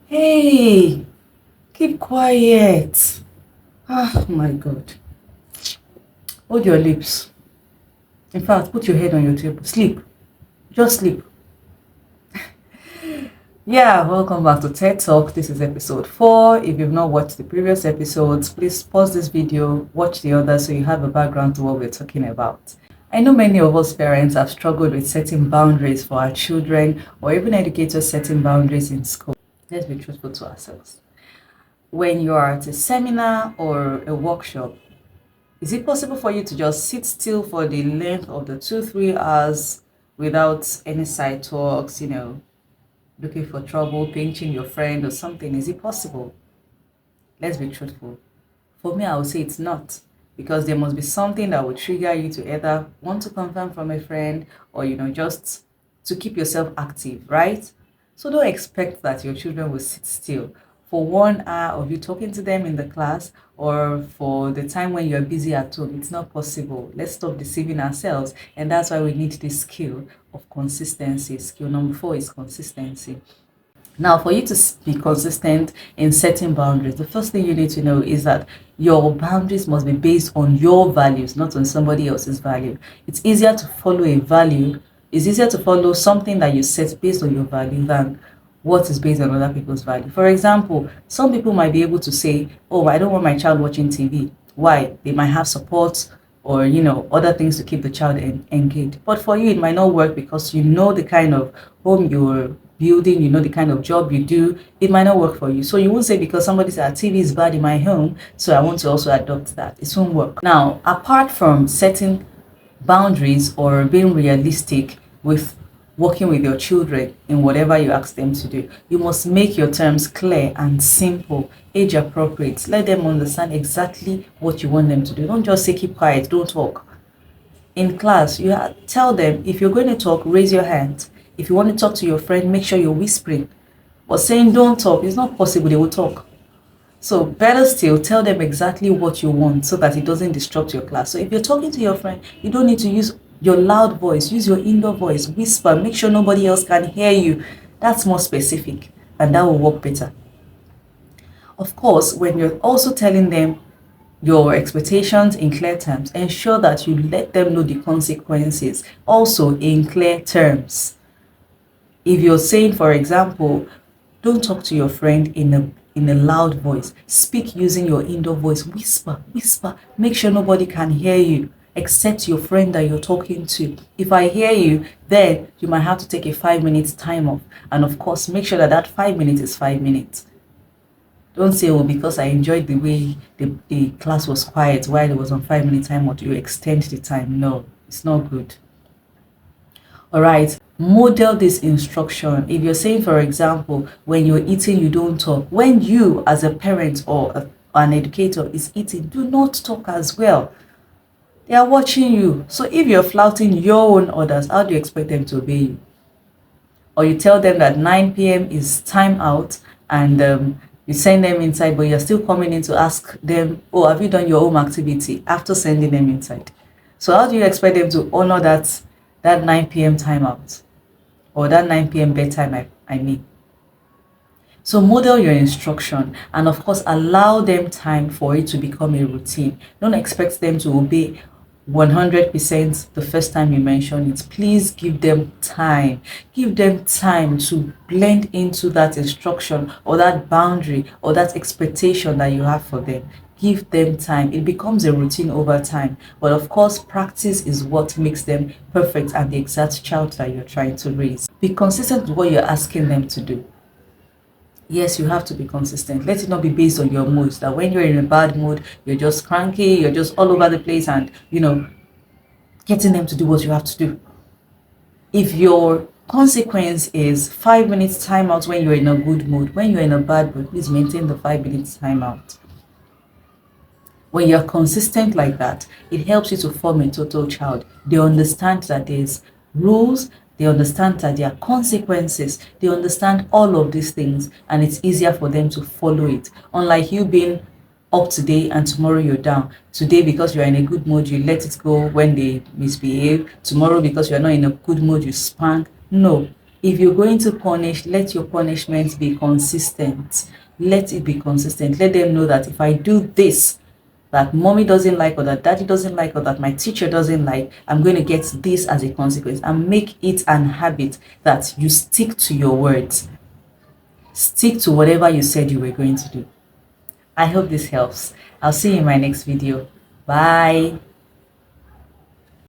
Hey, keep quiet. Oh my God. Hold your lips. In fact, put your head on your table. Sleep. Just sleep. Yeah, welcome back to TED Talk. This is episode 4. If you've not watched the previous episodes, please pause this video, watch the others so you have a background to what we're talking about. I know many of us parents have struggled with setting boundaries for our children or even educators setting boundaries in school. Let's be truthful to ourselves. When you are at a seminar or a workshop, is it possible for you to just sit still for the length of the 2-3 hours without any side talks, looking for trouble, pinching your friend or something? Is it possible? Let's be truthful. For me, I would say it's not, because there must be something that would trigger you to either want to confirm from a friend or, just to keep yourself active, right? So don't expect that your children will sit still for 1 hour of you talking to them in the class or for the time when you're busy at home. It's not possible. Let's stop deceiving ourselves. And that's why we need this skill of consistency. Skill number 4 is consistency. Now, for you to be consistent in setting boundaries, the first thing you need to know is that your boundaries must be based on your values, not on somebody else's value. It's easier to follow a value, it's easier to follow something that you set based on your value than what is based on other people's value. For example, some people might be able to say, oh, I don't want my child watching TV. Why? They might have support or other things to keep the child engaged. But for you, it might not work because you know the kind of home you're building, you know the kind of job you do. It might not work for you. So you won't say because somebody said TV is bad in my home, so I want to also adopt that. It won't work. Now, apart from setting boundaries or being realistic with working with your children in whatever you ask them to do, you must make your terms clear and simple, age appropriate. Let them understand exactly what you want them to do. Don't just say keep quiet, don't talk. In class, tell them if you're going to talk, raise your hand. If you want to talk to your friend, make sure you're whispering. But saying don't talk is not possible, they will talk. So better still, tell them exactly what you want so that it doesn't disrupt your class. So if you're talking to your friend, you don't need to use your loud voice, use your indoor voice, whisper, make sure nobody else can hear you. That's more specific and that will work better. Of course, when you're also telling them your expectations in clear terms, ensure that you let them know the consequences also in clear terms. If you're saying, for example, don't talk to your friend in a loud voice. Speak using your indoor voice. Whisper, whisper. Make sure nobody can hear you except your friend that you're talking to. If I hear you, then you might have to take a 5 minutes time off. And of course, make sure that that 5 minutes is 5 minutes. Don't say, oh, because I enjoyed the way the class was quiet while it was on 5 minute time, or do you extend the time? No, it's not good. All right, model this instruction. If you're saying, for example, when you're eating, you don't talk. When you, as a parent or an educator, is eating, do not talk as well. They are watching you. So if you're flouting your own orders, how do you expect them to obey you? Or you tell them that 9 p.m. is time out and you send them inside, but you're still coming in to ask them, oh, have you done your home activity after sending them inside? So how do you expect them to honor that 9 p.m. timeout or that 9 p.m. bedtime, I mean? So model your instruction and of course allow them time for it to become a routine. Don't expect them to obey 100% the first time you mention it. Please give them time. Give them time to blend into that instruction or that boundary or that expectation that you have for them. Give them time. It becomes a routine over time. But of course, practice is what makes them perfect and the exact child that you're trying to raise. Be consistent with what you're asking them to do. Yes, you have to be consistent. Let it not be based on your moods. That when you're in a bad mood, you're just cranky, you're just all over the place and, getting them to do what you have to do. If your consequence is 5 minutes timeout when you're in a good mood, when you're in a bad mood, please maintain the 5 minutes timeout. When you're consistent like that, it helps you to form a total child. They understand that there's rules, they understand that there are consequences, they understand all of these things, and it's easier for them to follow it. Unlike you being up today and tomorrow you're down. Today, because you're in a good mood, you let it go when they misbehave. Tomorrow, because you're not in a good mood, you spank. No, If you're going to punish, let your punishment be consistent. Let it be consistent. Let them know that if I do this, that mommy doesn't like, or that daddy doesn't like, or that my teacher doesn't like, I'm going to get this as a consequence. And make it an habit that you stick to your words. Stick to whatever you said you were going to do. I hope this helps. I'll see you in my next video. Bye.